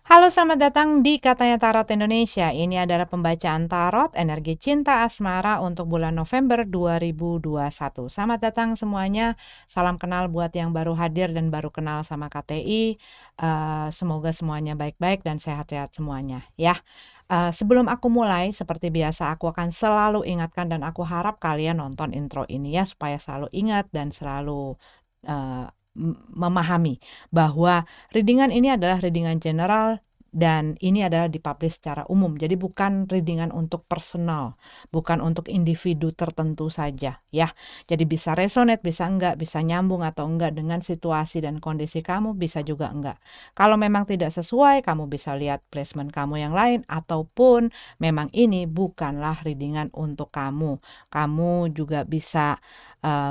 Halo, selamat datang di Katanya Tarot Indonesia. Ini adalah pembacaan tarot energi cinta asmara untuk bulan November 2021. Selamat datang semuanya. Salam kenal buat yang baru hadir dan baru kenal sama KTI. Semoga semuanya baik-baik dan sehat-sehat semuanya ya. Sebelum aku mulai, seperti biasa aku akan selalu ingatkan dan aku harap kalian nonton intro ini ya supaya selalu ingat dan selalu uh, memahami bahwa readingan ini adalah readingan general dan ini adalah dipublish secara umum. Jadi bukan readingan untuk personal, bukan untuk individu tertentu saja ya. Jadi bisa resonate, bisa enggak, bisa nyambung atau enggak dengan situasi dan kondisi kamu, bisa juga enggak. Kalau memang tidak sesuai, kamu bisa lihat placement kamu yang lain ataupun memang ini bukanlah readingan untuk kamu. Kamu juga bisa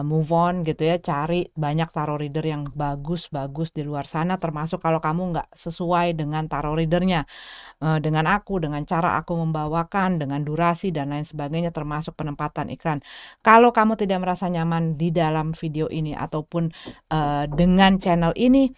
move on gitu ya, cari banyak tarot reader yang bagus-bagus di luar sana, termasuk kalau kamu nggak sesuai dengan tarot readernya, dengan aku, dengan cara aku membawakan, dengan durasi dan lain sebagainya, termasuk penempatan iklan. Kalau kamu tidak merasa nyaman di dalam video ini ataupun dengan channel ini,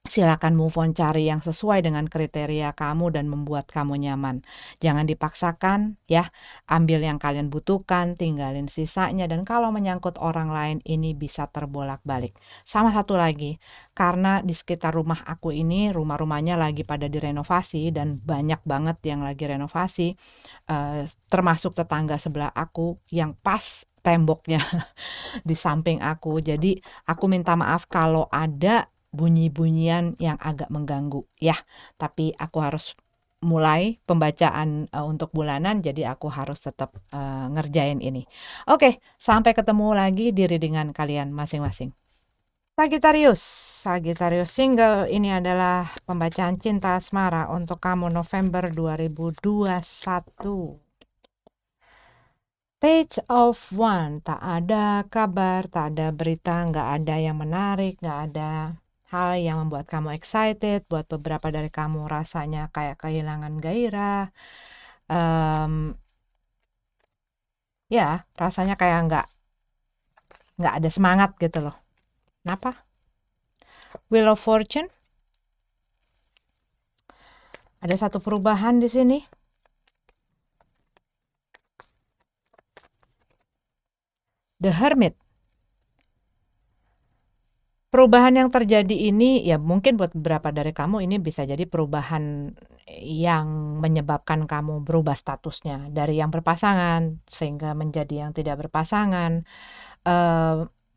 silakan move on, cari yang sesuai dengan kriteria kamu dan membuat kamu nyaman. Jangan dipaksakan ya, ambil yang kalian butuhkan, tinggalin sisanya, dan kalau menyangkut orang lain ini bisa terbolak-balik. Sama satu lagi, karena di sekitar rumah aku ini, rumah-rumahnya lagi pada direnovasi dan banyak banget yang lagi renovasi, termasuk tetangga sebelah aku yang pas temboknya di samping aku. Jadi aku minta maaf kalau ada bunyi-bunyian yang agak mengganggu ya. Tapi aku harus mulai pembacaan untuk bulanan, jadi aku harus tetap ngerjain ini. Oke, sampai ketemu lagi di readingan kalian masing-masing. Sagittarius, Sagittarius single, ini adalah pembacaan cinta asmara untuk kamu November 2021. Page of One, tak ada kabar, tak ada berita, nggak ada yang menarik, nggak ada hal yang membuat kamu excited. Buat beberapa dari kamu rasanya kayak kehilangan gairah. Ya, rasanya kayak nggak ada semangat gitu loh. Kenapa? Wheel of Fortune, ada satu perubahan di sini. The Hermit. Perubahan yang terjadi ini ya mungkin buat beberapa dari kamu ini bisa jadi perubahan yang menyebabkan kamu berubah statusnya dari yang berpasangan sehingga menjadi yang tidak berpasangan.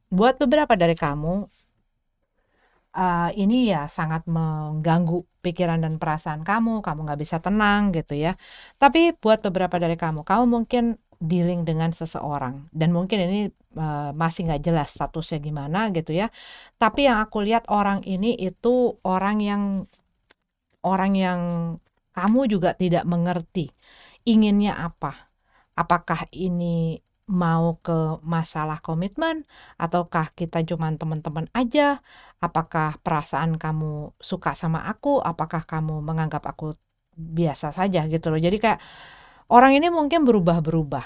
Buat beberapa dari kamu ini ya sangat mengganggu pikiran dan perasaan kamu nggak bisa tenang gitu ya. Tapi buat beberapa dari kamu mungkin dealing dengan seseorang dan mungkin ini masih nggak jelas statusnya gimana gitu ya. Tapi yang aku lihat orang ini itu orang yang kamu juga tidak mengerti inginnya apa. Apakah ini mau ke masalah komitmen ataukah kita cuman teman-teman aja? Apakah perasaan kamu suka sama aku? Apakah kamu menganggap aku biasa saja gitu loh. Jadi kayak orang ini mungkin berubah-berubah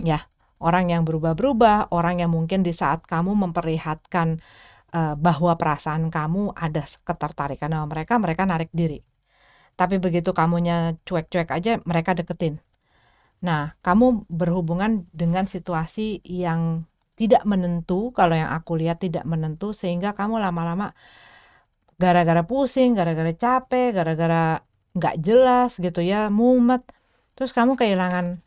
ya. Orang yang berubah-berubah, orang yang mungkin di saat kamu memperlihatkan bahwa perasaan kamu ada ketertarikan sama mereka, mereka narik diri. Tapi begitu kamunya cuek-cuek aja, mereka deketin. Nah, kamu berhubungan dengan situasi yang tidak menentu, kalau yang aku lihat tidak menentu, sehingga kamu lama-lama gara-gara pusing, gara-gara capek, gara-gara nggak jelas gitu ya, mumet, terus kamu kehilangan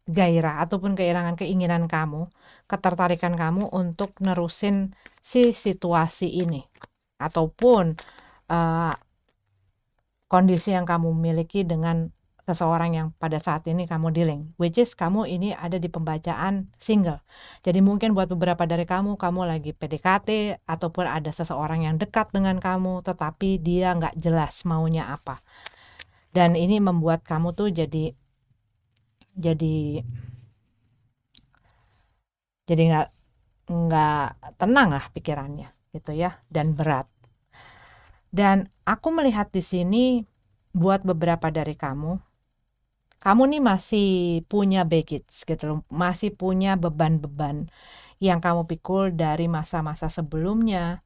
gairah ataupun kehilangan keinginan kamu, ketertarikan kamu untuk nerusin si situasi ini. Ataupun kondisi yang kamu miliki dengan seseorang yang pada saat ini kamu dealing, which is kamu ini ada di pembacaan single. Jadi mungkin buat beberapa dari kamu lagi PDKT ataupun ada seseorang yang dekat dengan kamu, tetapi dia nggak jelas maunya apa. Dan ini membuat kamu tuh jadi nggak tenang lah pikirannya gitu ya, dan berat. Dan aku melihat di sini buat beberapa dari kamu nih masih punya baggage gitu loh, masih punya beban-beban yang kamu pikul dari masa-masa sebelumnya,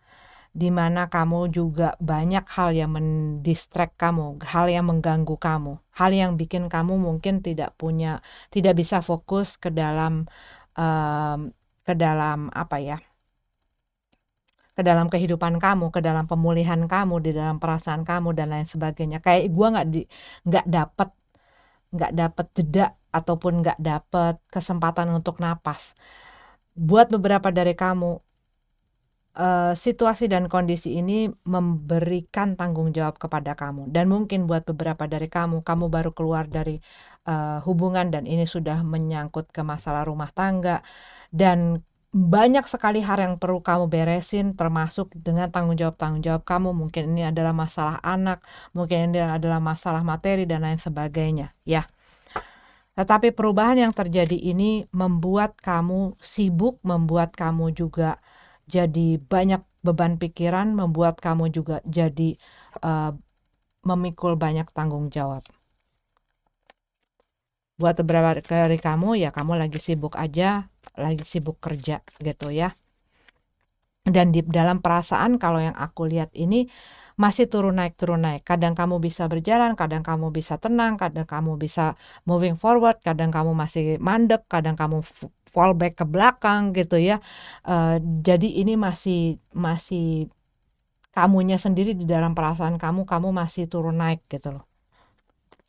di mana kamu juga banyak hal yang mendistract kamu, hal yang mengganggu kamu, hal yang bikin kamu mungkin tidak bisa fokus ke dalam apa ya, ke dalam kehidupan kamu, ke dalam pemulihan kamu, di dalam perasaan kamu dan lain sebagainya. Kayak gue nggak dapet nggak dapet jeda ataupun nggak dapet kesempatan untuk napas. Buat beberapa dari kamu, situasi dan kondisi ini memberikan tanggung jawab kepada kamu dan mungkin buat beberapa dari kamu, kamu baru keluar dari, hubungan dan ini sudah menyangkut ke masalah rumah tangga dan banyak sekali hal yang perlu kamu beresin termasuk dengan tanggung jawab kamu, mungkin ini adalah masalah anak, mungkin ini adalah masalah materi dan lain sebagainya, ya. Tetapi perubahan yang terjadi ini membuat kamu sibuk, membuat kamu juga jadi banyak beban pikiran, membuat kamu juga jadi memikul banyak tanggung jawab. Buat beberapa dari kamu ya kamu lagi sibuk aja, lagi sibuk kerja gitu ya. Dan di dalam perasaan kalau yang aku lihat ini masih turun naik. Kadang kamu bisa berjalan, kadang kamu bisa tenang, kadang kamu bisa moving forward, kadang kamu masih mandek, kadang kamu fall back ke belakang gitu ya. Jadi ini masih kamunya sendiri di dalam perasaan kamu masih turun naik gitu loh.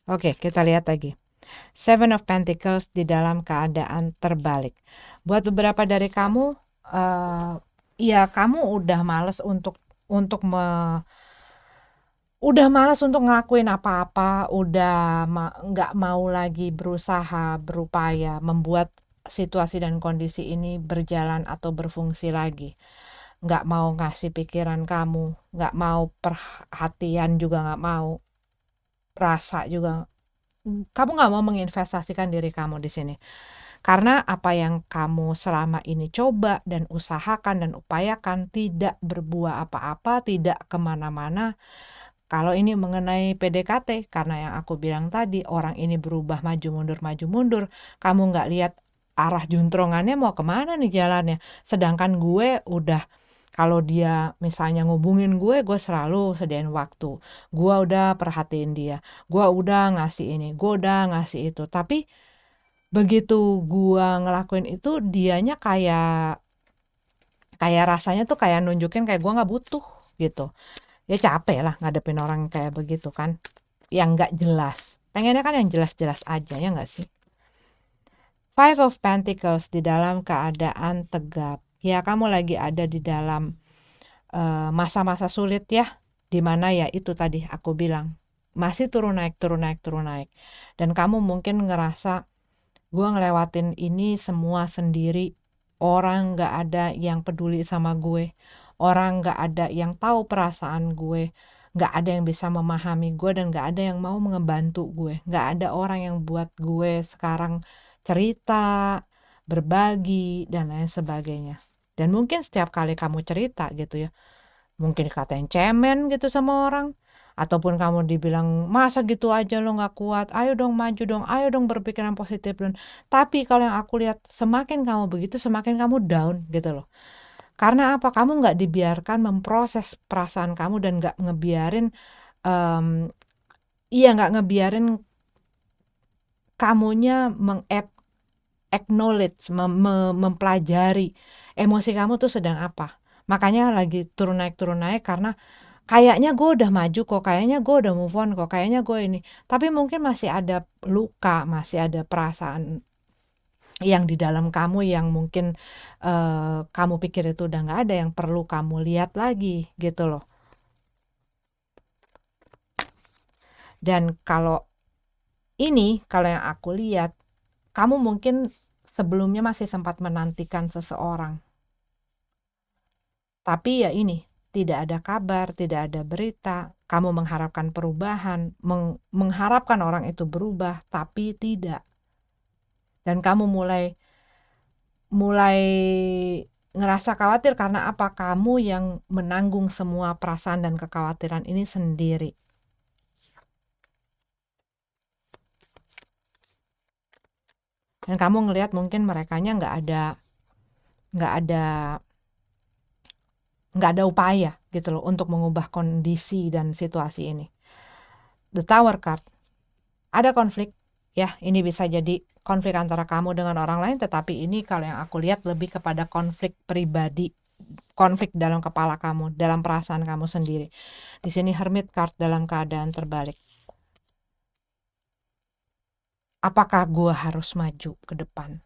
Oke, kita lihat lagi. Seven of Pentacles di dalam keadaan terbalik. Buat beberapa dari kamu, ya kamu udah males untuk ngelakuin apa-apa, udah nggak mau lagi berusaha, berupaya membuat situasi dan kondisi ini berjalan atau berfungsi lagi. Nggak mau ngasih pikiran kamu, nggak mau perhatian juga nggak mau, rasa juga kamu nggak mau menginvestasikan diri kamu di sini. Karena apa yang kamu selama ini coba dan usahakan dan upayakan tidak berbuah apa-apa, tidak kemana-mana. Kalau ini mengenai PDKT, karena yang aku bilang tadi, orang ini berubah maju mundur, kamu nggak lihat arah juntrongannya mau kemana nih jalannya. Sedangkan gue udah, kalau dia misalnya ngubungin gue selalu sediain waktu. Gue udah perhatiin dia, gue udah ngasih ini, gue udah ngasih itu. Tapi begitu gue ngelakuin itu, dianya kayak rasanya tuh kayak nunjukin kayak gue nggak butuh gitu. Ya capek lah ngadepin orang kayak begitu kan, yang nggak jelas. Pengennya kan yang jelas-jelas aja, ya nggak sih? Five of Pentacles di dalam keadaan tegap. Ya kamu lagi ada di dalam masa-masa sulit ya, dimana ya itu tadi aku bilang masih turun naik. Dan kamu mungkin ngerasa gue ngelewatin ini semua sendiri, orang nggak ada yang peduli sama gue, orang nggak ada yang tahu perasaan gue, nggak ada yang bisa memahami gue dan nggak ada yang mau ngebantu gue, nggak ada orang yang buat gue sekarang cerita, berbagi dan lain sebagainya. Dan mungkin setiap kali kamu cerita gitu ya, mungkin dikatain cemen gitu sama orang, ataupun kamu dibilang masa gitu aja lo nggak kuat, ayo dong maju dong, ayo dong berpikiran positif dong. Tapi kalau yang aku lihat semakin kamu begitu semakin kamu down gitu loh. Karena apa? Kamu nggak dibiarkan memproses perasaan kamu dan em, nggak ngebiarin kamunya acknowledge, mempelajari emosi kamu tuh sedang apa. Makanya lagi turun naik karena kayaknya gue udah maju kok, kayaknya gue udah move on kok, kayaknya gue ini. Tapi mungkin masih ada luka, masih ada perasaan yang di dalam kamu yang mungkin kamu pikir itu udah nggak ada, yang perlu kamu lihat lagi gitu loh. Dan kalau yang aku lihat, kamu mungkin sebelumnya masih sempat menantikan seseorang. Tapi ya ini, tidak ada kabar, tidak ada berita, kamu mengharapkan perubahan, mengharapkan orang itu berubah, tapi tidak. Dan kamu mulai ngerasa khawatir karena apa? Kamu yang menanggung semua perasaan dan kekhawatiran ini sendiri. Dan kamu ngelihat mungkin merekanya nggak ada upaya gitu loh untuk mengubah kondisi dan situasi ini. The Tower card, ada konflik ya, ini bisa jadi konflik antara kamu dengan orang lain, tetapi ini kalau yang aku lihat lebih kepada konflik pribadi, konflik dalam kepala kamu, dalam perasaan kamu sendiri. Di sini Hermit card dalam keadaan terbalik. Apakah gua harus maju ke depan,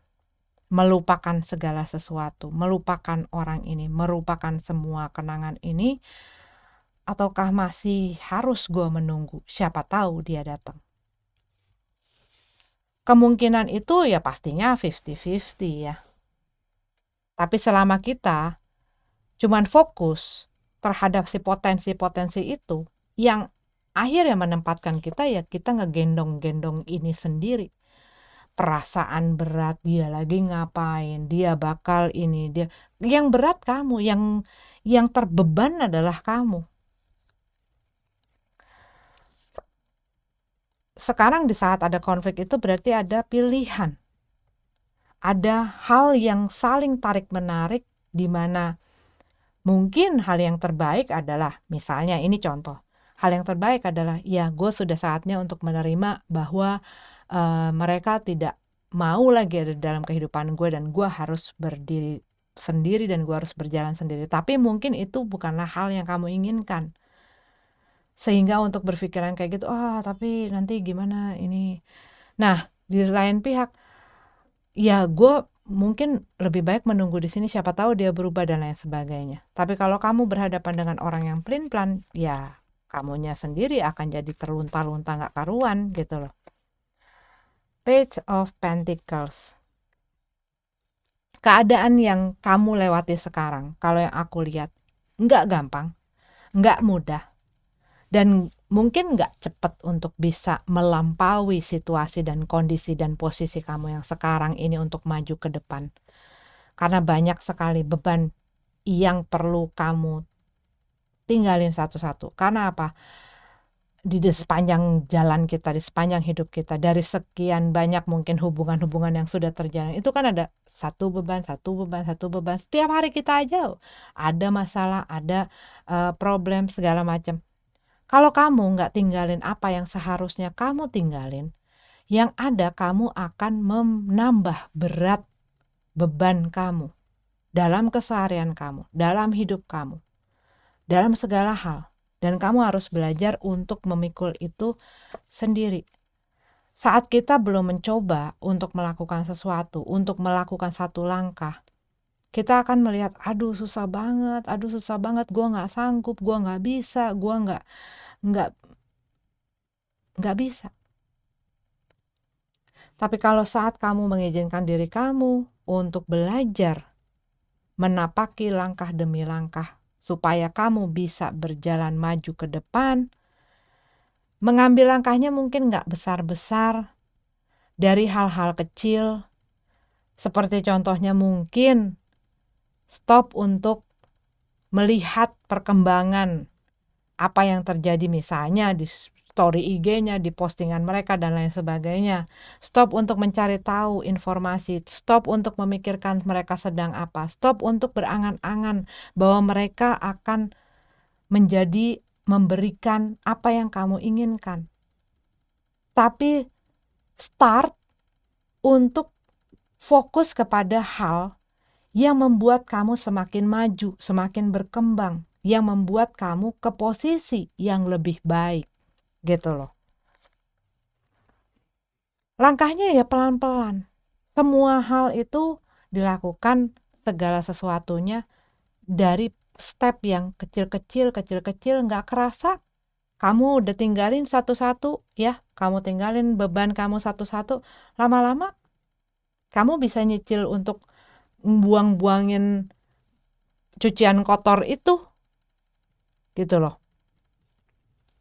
melupakan segala sesuatu, melupakan orang ini, melupakan semua kenangan ini, ataukah masih harus gua menunggu? Siapa tahu dia datang. Kemungkinan itu ya pastinya 50-50 ya. Tapi selama kita cuman fokus terhadap si potensi-potensi itu, yang akhirnya menempatkan kita ya kita ngegendong-gendong ini sendiri. Perasaan berat, dia lagi ngapain, dia bakal ini, dia yang berat kamu, yang terbeban adalah kamu. Sekarang di saat ada konflik itu berarti ada pilihan. Ada hal yang saling tarik-menarik di mana mungkin hal yang terbaik adalah, misalnya ini contoh, hal yang terbaik adalah ya gue sudah saatnya untuk menerima bahwa mereka tidak mau lagi ada dalam kehidupan gue dan gue harus berdiri sendiri dan gue harus berjalan sendiri. Tapi mungkin itu bukanlah hal yang kamu inginkan. Sehingga untuk berpikiran kayak gitu, tapi nanti gimana ini. Nah, di lain pihak, ya gue mungkin lebih baik menunggu di sini, siapa tahu dia berubah dan lain sebagainya. Tapi kalau kamu berhadapan dengan orang yang pelin-pelan, ya kamunya sendiri akan jadi terlunta-lunta gak karuan gitu loh. Page of Pentacles. Keadaan yang kamu lewati sekarang, kalau yang aku lihat, nggak gampang, nggak mudah, dan mungkin nggak cepat untuk bisa melampaui situasi dan kondisi dan posisi kamu yang sekarang ini untuk maju ke depan. Karena banyak sekali beban yang perlu kamu tinggalin satu-satu. Karena apa? Di sepanjang jalan kita, di sepanjang hidup kita, dari sekian banyak mungkin hubungan-hubungan yang sudah terjalin, itu kan ada satu beban, setiap hari kita aja ada masalah, ada problem segala macam. Kalau kamu nggak tinggalin apa yang seharusnya kamu tinggalin, yang ada kamu akan menambah berat beban kamu dalam keseharian kamu, dalam hidup kamu, dalam segala hal. Dan kamu harus belajar untuk memikul itu sendiri. Saat kita belum mencoba untuk melakukan sesuatu, untuk melakukan satu langkah, kita akan melihat, aduh susah banget, gue gak sanggup, gue gak bisa, gue gak bisa. Tapi kalau saat kamu mengizinkan diri kamu untuk belajar, menapaki langkah demi langkah, supaya kamu bisa berjalan maju ke depan, mengambil langkahnya mungkin gak besar-besar, dari hal-hal kecil, seperti contohnya mungkin stop untuk melihat perkembangan apa yang terjadi misalnya di story IG-nya, di postingan mereka dan lain sebagainya. Stop untuk mencari tahu informasi, stop untuk memikirkan mereka sedang apa, stop untuk berangan-angan bahwa mereka akan memberikan apa yang kamu inginkan. Tapi start untuk fokus kepada hal yang membuat kamu semakin maju, semakin berkembang, yang membuat kamu ke posisi yang lebih baik, gitu loh. Langkahnya ya pelan-pelan. Semua hal itu dilakukan segala sesuatunya dari step yang kecil-kecil, nggak kerasa. Kamu udah tinggalin satu-satu ya, kamu tinggalin beban kamu satu-satu, lama-lama kamu bisa nyicil untuk buang-buangin cucian kotor itu, gitu loh.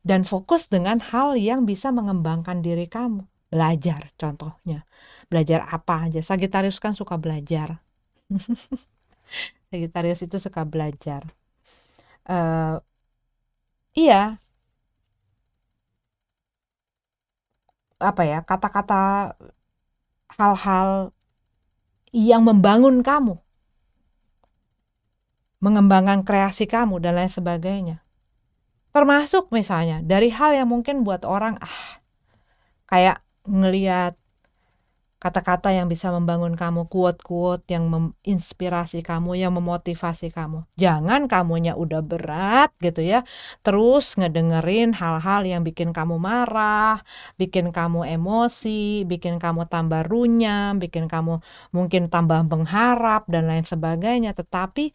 Dan fokus dengan hal yang bisa mengembangkan diri kamu. Belajar contohnya. Belajar apa aja. Sagittarius kan suka belajar. Sagittarius itu suka belajar. Iya. Apa ya, kata-kata hal-hal yang membangun kamu. mengembangkan kreasi kamu dan lain sebagainya. Termasuk misalnya dari hal yang mungkin buat orang kayak ngelihat kata-kata yang bisa membangun kamu, quote-quote yang menginspirasi kamu, yang memotivasi kamu. Jangan kamunya udah berat gitu ya, terus ngedengerin hal-hal yang bikin kamu marah, bikin kamu emosi, bikin kamu tambah runyam, bikin kamu mungkin tambah mengharap dan lain sebagainya. Tetapi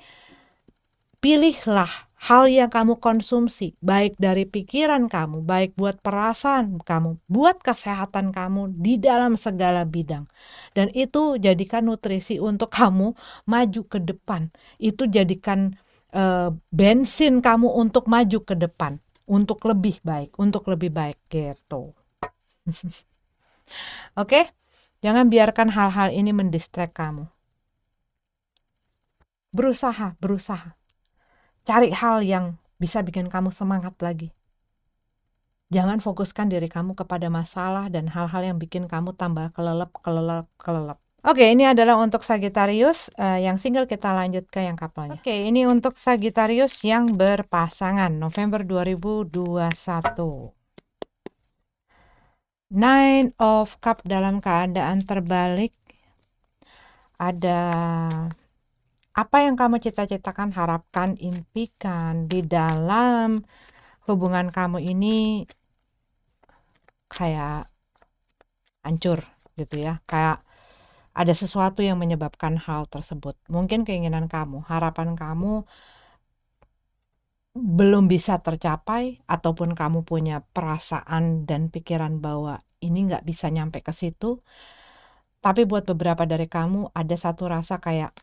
pilihlah hal yang kamu konsumsi, baik dari pikiran kamu, baik buat perasaan kamu, buat kesehatan kamu di dalam segala bidang. Dan itu jadikan nutrisi untuk kamu maju ke depan. Itu jadikan bensin kamu untuk maju ke depan, untuk lebih baik gitu. Oke? Jangan biarkan hal-hal ini mendistract kamu. Berusaha. Cari hal yang bisa bikin kamu semangat lagi. Jangan fokuskan diri kamu kepada masalah dan hal-hal yang bikin kamu tambah kelelep. Oke, ini adalah untuk Sagittarius yang single. Kita lanjut ke yang couple-nya. Oke, ini untuk Sagittarius yang berpasangan November 2021. Nine of Cup dalam keadaan terbalik. Ada apa yang kamu cita-citakan, harapkan, impikan di dalam hubungan kamu ini kayak hancur gitu ya, kayak ada sesuatu yang menyebabkan hal tersebut. Mungkin keinginan kamu, harapan kamu belum bisa tercapai, ataupun kamu punya perasaan dan pikiran bahwa ini nggak bisa nyampe ke situ. Tapi buat beberapa dari kamu ada satu rasa kayak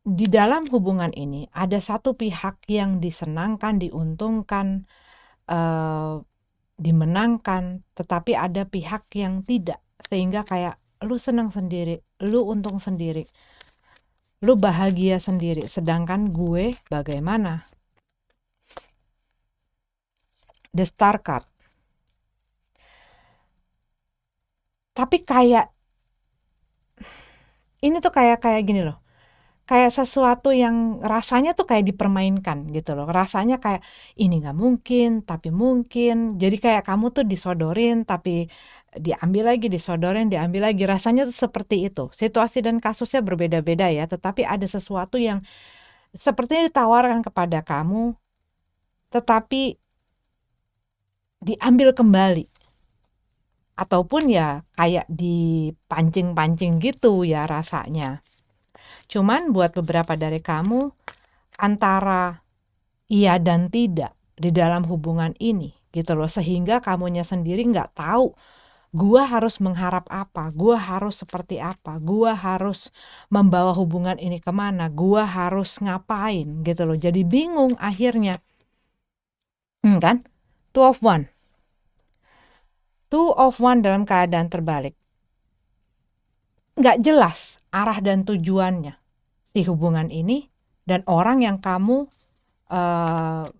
di dalam hubungan ini ada satu pihak yang disenangkan, diuntungkan, dimenangkan, tetapi ada pihak yang tidak, sehingga kayak lu senang sendiri, lu untung sendiri, lu bahagia sendiri, sedangkan gue bagaimana? The Star card. Tapi kayak ini tuh kayak gini loh, kayak sesuatu yang rasanya tuh kayak dipermainkan gitu loh. Rasanya kayak ini nggak mungkin, tapi mungkin. Jadi kayak kamu tuh disodorin, tapi diambil lagi, disodorin, diambil lagi. Rasanya tuh seperti itu. Situasi dan kasusnya berbeda-beda ya, tetapi ada sesuatu yang sepertinya ditawarkan kepada kamu, tetapi diambil kembali. Ataupun ya kayak dipancing-pancing gitu ya rasanya. Cuman buat beberapa dari kamu, antara iya dan tidak di dalam hubungan ini gitu loh, sehingga kamunya sendiri nggak tahu gua harus mengharap apa, gua harus seperti apa, gua harus membawa hubungan ini kemana, gua harus ngapain gitu loh. Jadi bingung akhirnya. Kan? Two of one dalam keadaan terbalik. Nggak jelas arah dan tujuannya si hubungan ini dan orang yang kamu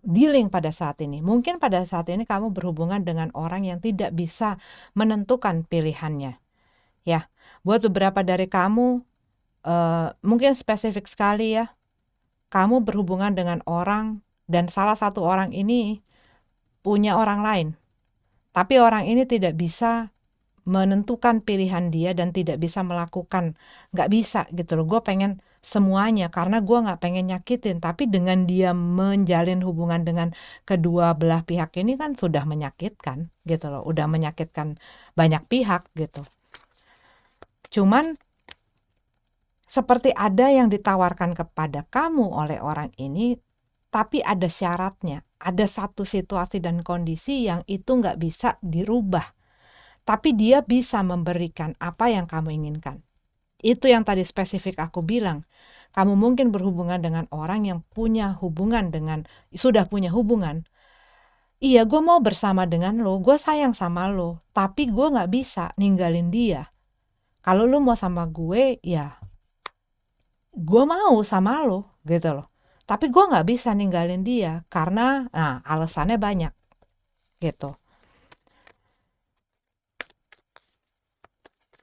dealing pada saat ini. Mungkin pada saat ini kamu berhubungan dengan orang yang tidak bisa menentukan pilihannya. Ya, buat beberapa dari kamu mungkin spesifik sekali ya, kamu berhubungan dengan orang dan salah satu orang ini punya orang lain. Tapi orang ini tidak bisa menentukan pilihan dia dan tidak bisa melakukan, nggak bisa gitu loh. Gue pengen semuanya karena gue nggak pengen nyakitin, tapi dengan dia menjalin hubungan dengan kedua belah pihak ini kan sudah menyakitkan gitu loh, udah menyakitkan banyak pihak gitu. Cuman seperti ada yang ditawarkan kepada kamu oleh orang ini, tapi ada syaratnya, ada satu situasi dan kondisi yang itu nggak bisa dirubah. Tapi dia bisa memberikan apa yang kamu inginkan. Itu yang tadi spesifik aku bilang. Kamu mungkin berhubungan dengan orang yang sudah punya hubungan. Iya, gue mau bersama dengan lo, gue sayang sama lo, tapi gue gak bisa ninggalin dia. Kalau lo mau sama gue, ya gue mau sama lo gitu loh. Tapi gue gak bisa ninggalin dia karena alasannya banyak gitu.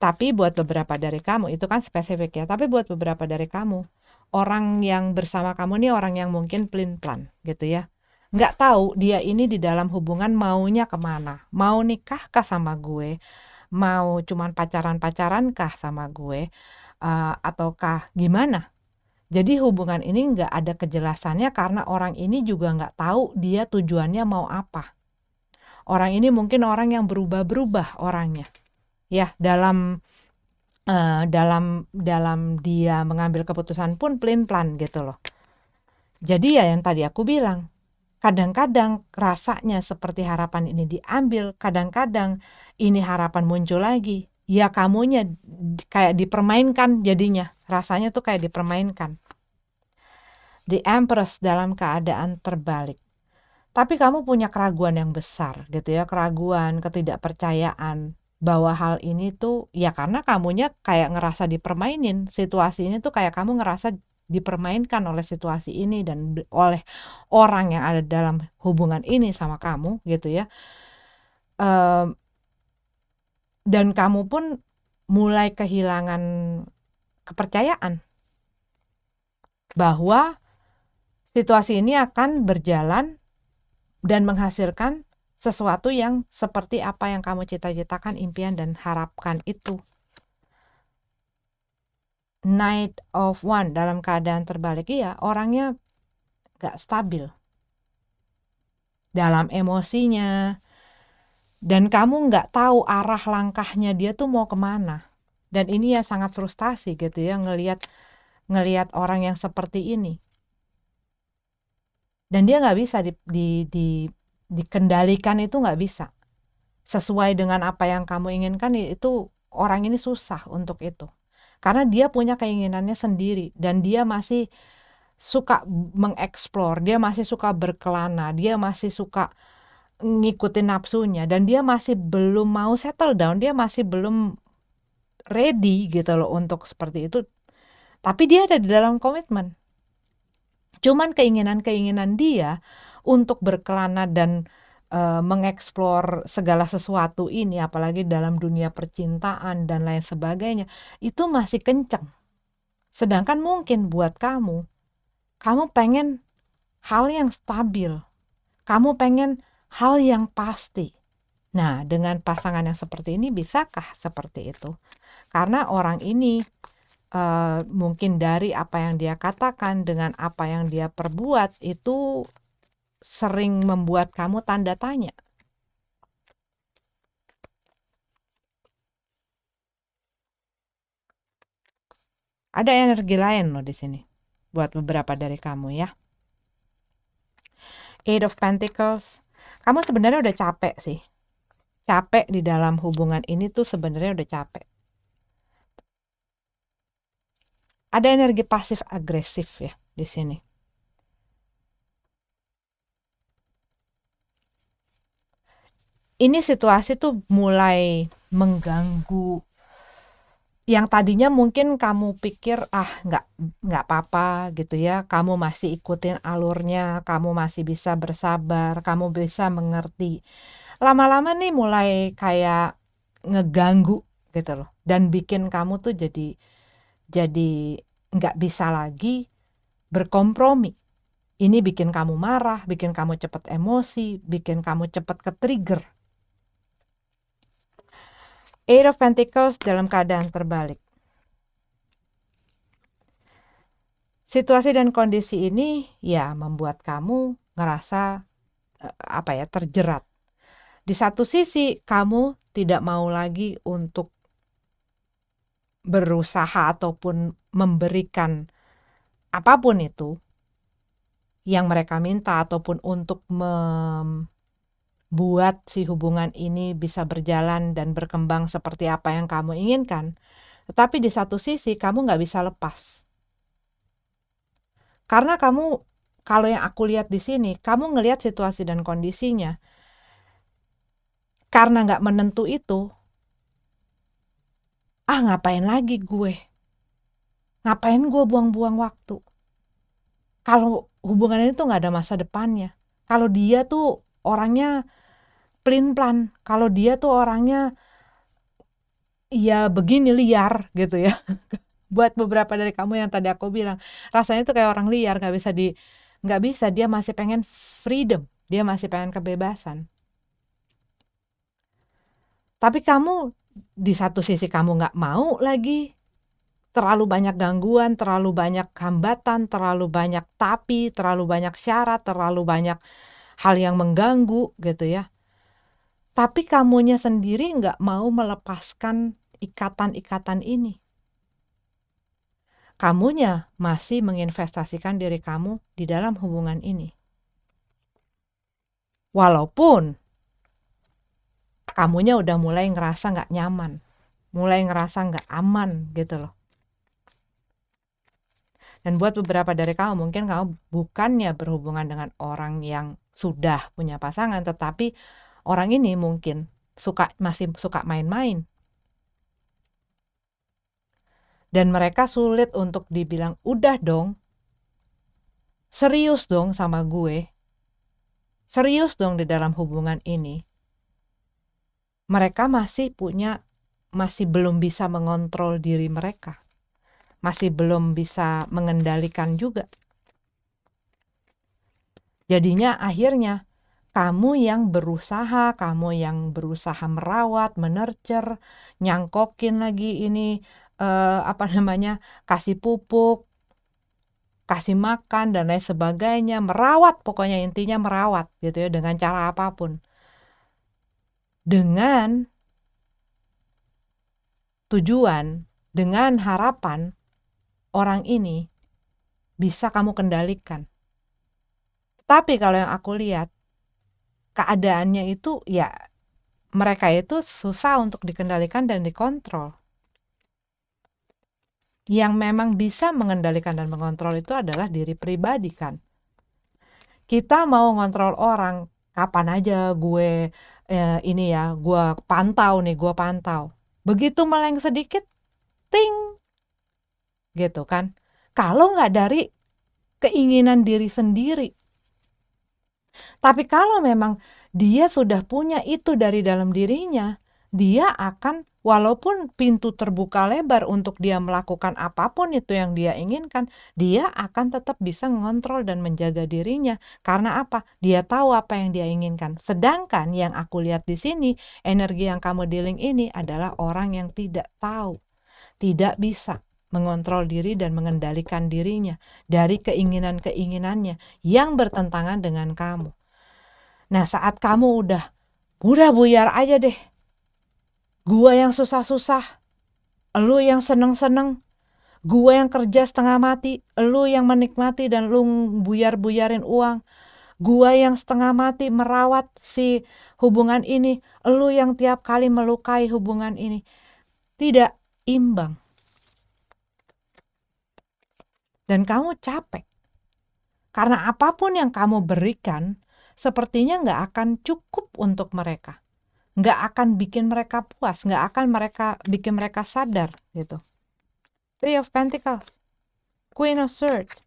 Tapi buat beberapa dari kamu, itu kan spesifik ya, tapi buat beberapa dari kamu, orang yang bersama kamu nih orang yang mungkin pelin-pelan gitu ya. Nggak tahu dia ini di dalam hubungan maunya kemana. Mau nikah kah sama gue? Mau cuman pacaran-pacaran kah sama gue? Ataukah gimana? Jadi hubungan ini nggak ada kejelasannya karena orang ini juga nggak tahu dia tujuannya mau apa. Orang ini mungkin orang yang berubah-berubah orangnya. Ya, dalam dia mengambil keputusan pun pelin-pelan gitu loh. Jadi ya yang tadi aku bilang, kadang-kadang rasanya seperti harapan ini diambil, kadang-kadang ini harapan muncul lagi. Ya kamunya kayak dipermainkan jadinya, rasanya tuh kayak dipermainkan. The Empress dalam keadaan terbalik. Tapi kamu punya keraguan yang besar gitu ya, keraguan, ketidakpercayaan bahwa hal ini tuh ya karena kamunya kayak ngerasa dipermainin. Situasi ini tuh kayak kamu ngerasa dipermainkan oleh situasi ini dan oleh orang yang ada dalam hubungan ini sama kamu gitu ya. Dan kamu pun mulai kehilangan kepercayaan bahwa situasi ini akan berjalan dan menghasilkan sesuatu yang seperti apa yang kamu cita-citakan, impian dan harapkan itu. Knight of Wands dalam keadaan terbalik, iya orangnya gak stabil dalam emosinya, dan kamu gak tahu arah langkahnya dia tuh mau kemana. Dan ini ya sangat frustasi gitu ya ngelihat orang yang seperti ini. Dan dia gak bisa dikendalikan, itu gak bisa sesuai dengan apa yang kamu inginkan. Itu orang ini susah untuk itu karena dia punya keinginannya sendiri dan dia masih suka mengeksplor, dia masih suka berkelana, dia masih suka ngikutin nafsunya dan dia masih belum mau settle down, dia masih belum ready gitu loh untuk seperti itu. Tapi dia ada di dalam komitmen. Cuman keinginan-keinginan dia untuk berkelana dan mengeksplor segala sesuatu ini, apalagi dalam dunia percintaan dan lain sebagainya, itu masih kenceng. Sedangkan mungkin buat kamu pengen hal yang stabil, kamu pengen hal yang pasti. Nah, dengan pasangan yang seperti ini bisakah seperti itu? Karena orang ini mungkin dari apa yang dia katakan dengan apa yang dia perbuat itu sering membuat kamu tanda tanya. Ada energi lain loh di sini buat beberapa dari kamu ya. Eight of Pentacles. Kamu sebenarnya udah capek sih. Capek di dalam hubungan ini tuh sebenarnya udah capek. Ada energi pasif agresif ya di sini. Ini situasi tuh mulai mengganggu. Yang tadinya mungkin kamu pikir nggak apa-apa gitu ya, kamu masih ikutin alurnya, kamu masih bisa bersabar, kamu bisa mengerti. Lama-lama nih mulai kayak ngeganggu gitu loh, dan bikin kamu tuh jadi nggak bisa lagi berkompromi. Ini bikin kamu marah, bikin kamu cepet emosi, bikin kamu cepet ke-trigger. Eight of Pentacles dalam keadaan terbalik. Situasi dan kondisi ini ya membuat kamu ngerasa terjerat. Di satu sisi kamu tidak mau lagi untuk berusaha ataupun memberikan apapun itu yang mereka minta ataupun untuk membuat si hubungan ini bisa berjalan dan berkembang seperti apa yang kamu inginkan. Tetapi di satu sisi kamu nggak bisa lepas. Karena kamu, kalau yang aku lihat di sini, kamu ngelihat situasi dan kondisinya. Karena nggak menentu itu, ngapain lagi gue? Ngapain gue buang-buang waktu? Kalau hubungan ini tuh nggak ada masa depannya. Kalau dia tuh orangnya pelin-pelan, kalau dia tuh orangnya ya begini liar gitu ya. Buat beberapa dari kamu yang tadi aku bilang, rasanya tuh kayak orang liar, nggak bisa, dia masih pengen freedom, dia masih pengen kebebasan. Tapi kamu di satu sisi kamu nggak mau lagi, terlalu banyak gangguan, terlalu banyak hambatan, terlalu banyak terlalu banyak syarat, terlalu banyak hal yang mengganggu gitu ya. Tapi kamunya sendiri nggak mau melepaskan ikatan-ikatan ini. Kamunya masih menginvestasikan diri kamu di dalam hubungan ini. Walaupun kamunya udah mulai ngerasa nggak nyaman, mulai ngerasa nggak aman gitu loh. Dan buat beberapa dari kamu, mungkin kamu bukannya berhubungan dengan orang yang sudah punya pasangan, tetapi orang ini mungkin masih suka main-main. Dan mereka sulit untuk dibilang, udah dong, serius dong sama gue, serius dong di dalam hubungan ini. Mereka masih belum bisa mengontrol diri mereka. Masih belum bisa mengendalikan juga. Jadinya akhirnya kamu yang berusaha merawat, menurture, nyangkokin lagi ini kasih pupuk, kasih makan dan lain sebagainya, merawat, pokoknya intinya merawat gitu ya, dengan cara apapun. Dengan tujuan, dengan harapan orang ini bisa kamu kendalikan. Tapi kalau yang aku lihat, keadaannya itu ya mereka itu susah untuk dikendalikan dan dikontrol. Yang memang bisa mengendalikan dan mengontrol itu adalah diri pribadi kan. Kita mau ngontrol orang, kapan aja gue gue pantau. Begitu meleng sedikit, ting, gitu kan. Kalau nggak dari keinginan diri sendiri. Tapi kalau memang dia sudah punya itu dari dalam dirinya, dia akan, walaupun pintu terbuka lebar untuk dia melakukan apapun itu yang dia inginkan, dia akan tetap bisa mengontrol dan menjaga dirinya. Karena apa? Dia tahu apa yang dia inginkan. Sedangkan yang aku lihat di sini, energi yang kamu dealing ini adalah orang yang tidak tahu, tidak bisa mengontrol diri dan mengendalikan dirinya dari keinginan-keinginannya yang bertentangan dengan kamu. Nah, saat kamu udah buyar aja deh. Gua yang susah-susah, lu yang seneng-seneng, gua yang kerja setengah mati, lu yang menikmati dan lu buyar-buyarin uang. Gua yang setengah mati merawat si hubungan ini, lu yang tiap kali melukai hubungan ini. Tidak imbang. Dan kamu capek. Karena apapun yang kamu berikan, sepertinya nggak akan cukup untuk mereka. Nggak akan bikin mereka puas, nggak akan bikin mereka sadar gitu. Three of Pentacles, Queen of Swords,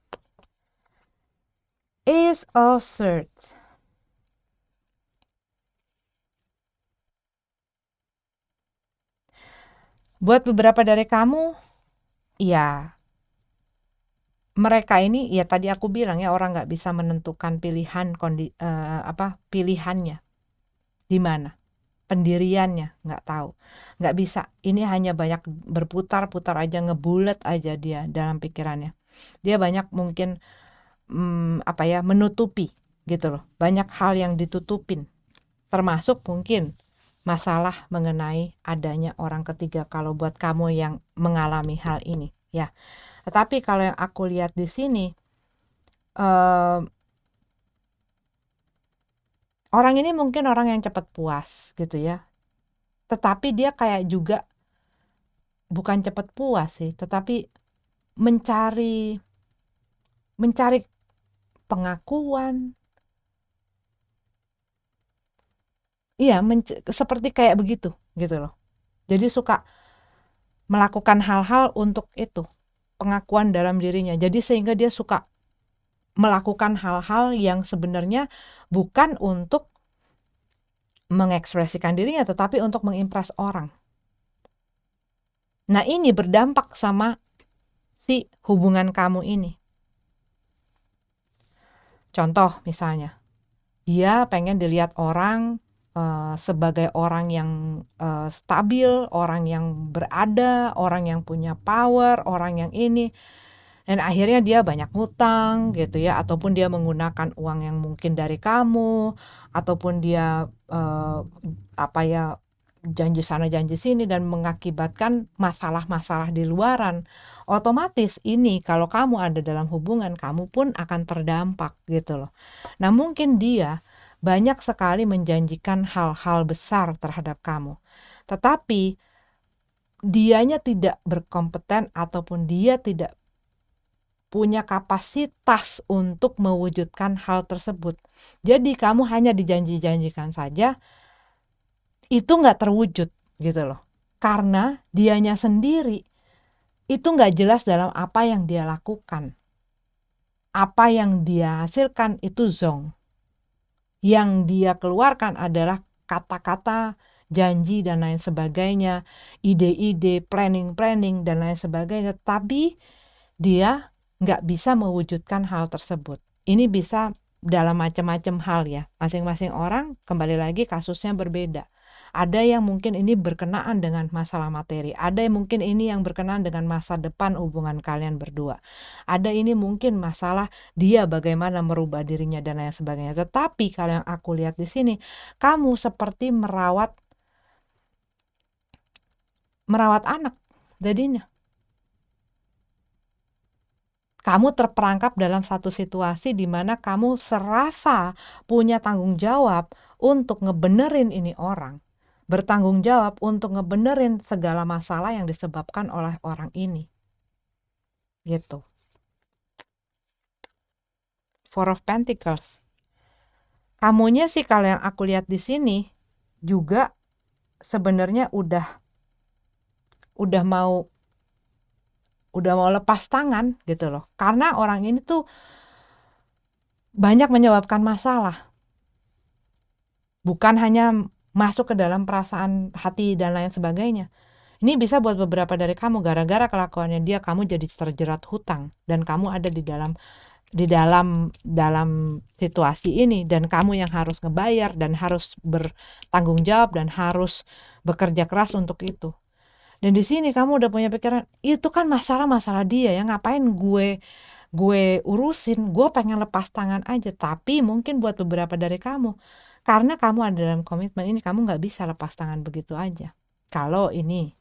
Ace of Swords. Buat beberapa dari kamu, ya mereka ini ya tadi aku bilang ya, orang nggak bisa menentukan pilihannya di mana, pendiriannya nggak tahu, nggak bisa. Ini hanya banyak berputar-putar aja, ngebulet aja dia dalam pikirannya. Dia banyak mungkin menutupi gitu loh, banyak hal yang ditutupin, termasuk mungkin masalah mengenai adanya orang ketiga kalau buat kamu yang mengalami hal ini ya. Tetapi kalau yang aku lihat di sini, orang ini mungkin orang yang cepat puas gitu ya, tetapi dia kayak juga bukan cepat puas sih, tetapi mencari pengakuan. Iya, seperti kayak begitu gitu loh. Jadi suka melakukan hal-hal untuk itu, pengakuan dalam dirinya. Jadi sehingga dia suka melakukan hal-hal yang sebenarnya bukan untuk mengekspresikan dirinya, tetapi untuk mengimpress orang. Nah, ini berdampak sama si hubungan kamu ini. Contoh misalnya, dia pengen dilihat orang sebagai orang yang stabil, orang yang berada, orang yang punya power, orang yang ini. Dan akhirnya dia banyak ngutang gitu ya, ataupun dia menggunakan uang yang mungkin dari kamu, ataupun dia janji sana janji sini dan mengakibatkan masalah-masalah di luaran. Otomatis ini kalau kamu ada dalam hubungan, kamu pun akan terdampak gitu loh. Nah, mungkin dia banyak sekali menjanjikan hal-hal besar terhadap kamu, tetapi dianya tidak berkompeten ataupun dia tidak punya kapasitas untuk mewujudkan hal tersebut. Jadi kamu hanya dijanji-janjikan saja, itu nggak terwujud gitu loh. Karena dianya sendiri itu nggak jelas dalam apa yang dia lakukan. Apa yang dia hasilkan itu zong. Yang dia keluarkan adalah kata-kata, janji dan lain sebagainya, ide-ide, planning-planning dan lain sebagainya. Tapi dia nggak bisa mewujudkan hal tersebut. Ini bisa dalam macam-macam hal ya. Masing-masing orang kembali lagi kasusnya berbeda. Ada yang mungkin ini berkenaan dengan masalah materi. Ada yang mungkin ini yang berkenaan dengan masa depan hubungan kalian berdua. Ada ini mungkin masalah dia bagaimana merubah dirinya dan lain sebagainya. Tetapi kalau yang aku lihat di sini, kamu seperti merawat anak jadinya. Kamu terperangkap dalam satu situasi di mana kamu serasa punya tanggung jawab untuk ngebenerin ini orang. Bertanggung jawab untuk ngebenerin segala masalah yang disebabkan oleh orang ini. Gitu. Four of Pentacles. Kamunya sih kalau yang aku lihat di sini juga sebenarnya udah mau lepas tangan gitu loh. Karena orang ini tuh banyak menyebabkan masalah. Bukan hanya masuk ke dalam perasaan hati dan lain sebagainya. Ini bisa buat beberapa dari kamu gara-gara kelakuannya dia kamu jadi terjerat hutang dan kamu ada di dalam situasi ini dan kamu yang harus ngebayar dan harus bertanggung jawab dan harus bekerja keras untuk itu. Dan di sini kamu udah punya pikiran, itu kan masalah dia ya, ngapain gue urusin, gue pengen lepas tangan aja. Tapi mungkin buat beberapa dari kamu, karena kamu ada dalam komitmen ini, kamu gak bisa lepas tangan begitu aja. Kalau ini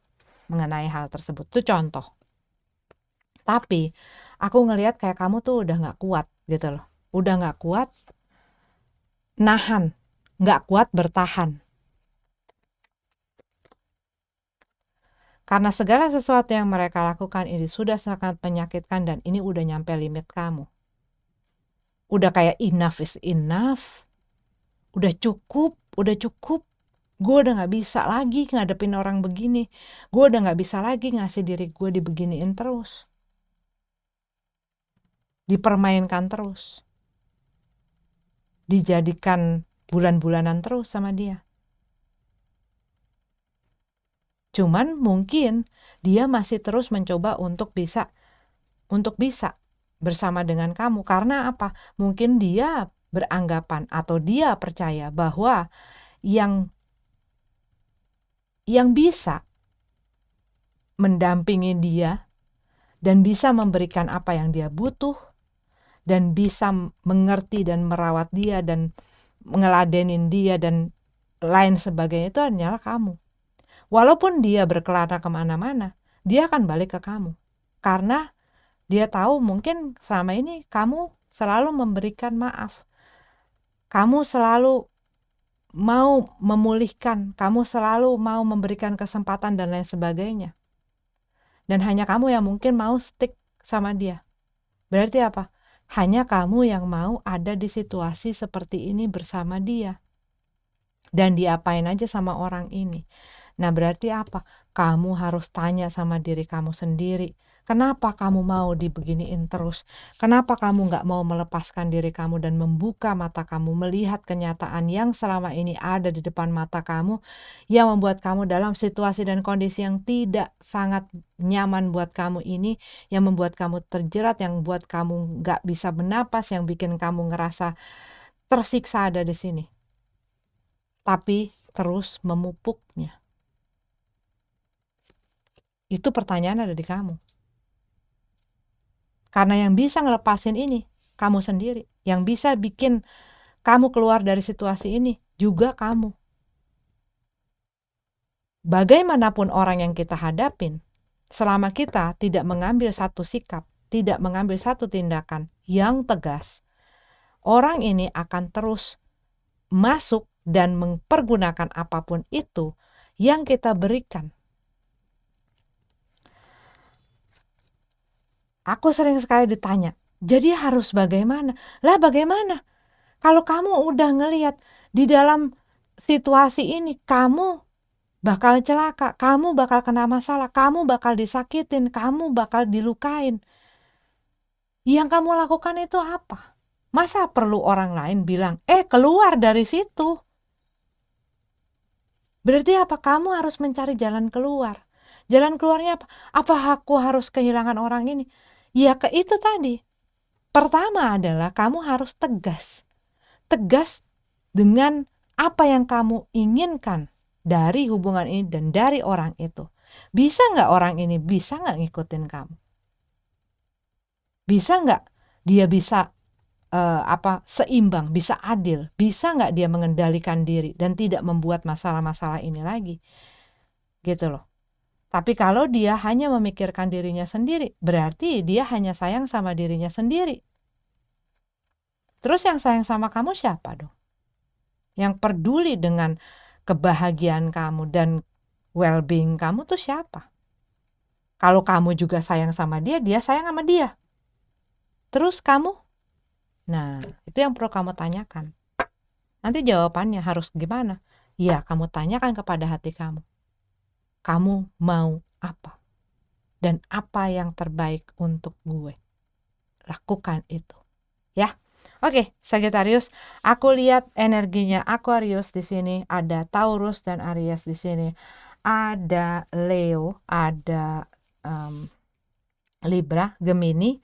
mengenai hal tersebut, itu contoh. Tapi aku ngelihat kayak kamu tuh udah gak kuat gitu loh. Udah gak kuat nahan, gak kuat bertahan. Karena segala sesuatu yang mereka lakukan ini sudah sangat menyakitkan dan ini udah nyampe limit kamu. Udah kayak enough is enough. Udah cukup. Gue udah gak bisa lagi ngadepin orang begini. Gue udah gak bisa lagi ngasih diri gue dibeginiin terus. Dipermainkan terus. Dijadikan bulan-bulanan terus sama dia. Cuman mungkin dia masih terus mencoba untuk bisa bersama dengan kamu. Karena apa? Mungkin dia beranggapan atau dia percaya bahwa yang bisa mendampingi dia dan bisa memberikan apa yang dia butuh dan bisa mengerti dan merawat dia dan ngeladenin dia dan lain sebagainya itu hanyalah kamu. Walaupun dia berkelana kemana-mana, dia akan balik ke kamu. Karena dia tahu mungkin selama ini kamu selalu memberikan maaf. Kamu selalu mau memulihkan, kamu selalu mau memberikan kesempatan dan lain sebagainya. Dan hanya kamu yang mungkin mau stick sama dia. Berarti apa? Hanya kamu yang mau ada di situasi seperti ini bersama dia. Dan diapain aja sama orang ini. Nah, berarti apa? Kamu harus tanya sama diri kamu sendiri. Kenapa kamu mau dibeginiin terus? Kenapa kamu nggak mau melepaskan diri kamu dan membuka mata kamu, melihat kenyataan yang selama ini ada di depan mata kamu, yang membuat kamu dalam situasi dan kondisi yang tidak sangat nyaman buat kamu ini, yang membuat kamu terjerat, yang buat kamu nggak bisa bernapas, yang bikin kamu ngerasa tersiksa ada di sini. Tapi terus memupuknya. Itu pertanyaan ada di kamu. Karena yang bisa ngelepasin ini, kamu sendiri. Yang bisa bikin kamu keluar dari situasi ini, juga kamu. Bagaimanapun orang yang kita hadapin, selama kita tidak mengambil satu sikap, tidak mengambil satu tindakan yang tegas, orang ini akan terus masuk dan mempergunakan apapun itu yang kita berikan. Aku sering sekali ditanya, jadi harus bagaimana? Lah bagaimana? Kalau kamu udah ngelihat di dalam situasi ini, kamu bakal celaka, kamu bakal kena masalah, kamu bakal disakitin, kamu bakal dilukain. Yang kamu lakukan itu apa? Masa perlu orang lain bilang, keluar dari situ? Berarti apa? Kamu harus mencari jalan keluar. Jalan keluarnya apa? Apa aku harus kehilangan orang ini? Ya ke itu tadi. Pertama adalah kamu harus tegas. Tegas dengan apa yang kamu inginkan dari hubungan ini dan dari orang itu. Bisa nggak orang ini bisa nggak ngikutin kamu? Bisa nggak dia bisa seimbang, bisa adil? Bisa nggak dia mengendalikan diri dan tidak membuat masalah-masalah ini lagi? Gitu loh. Tapi kalau dia hanya memikirkan dirinya sendiri, berarti dia hanya sayang sama dirinya sendiri. Terus yang sayang sama kamu siapa dong? Yang peduli dengan kebahagiaan kamu dan well-being kamu tuh siapa? Kalau kamu juga sayang sama dia, dia sayang sama dia. Terus kamu? Nah, itu yang perlu kamu tanyakan. Nanti jawabannya harus gimana? Ya, kamu tanyakan kepada hati kamu. Kamu mau apa? Dan apa yang terbaik untuk gue? Lakukan itu. Ya. Oke, Sagittarius, aku lihat energinya Aquarius di sini, ada Taurus dan Aries di sini. Ada Leo, ada Libra, Gemini,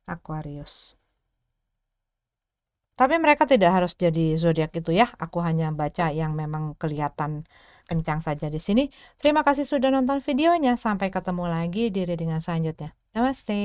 Aquarius. Tapi mereka tidak harus jadi zodiak itu ya. Aku hanya baca yang memang kelihatan kencang saja di sini. Terima kasih sudah nonton videonya. Sampai ketemu lagi di readingan selanjutnya. Namaste.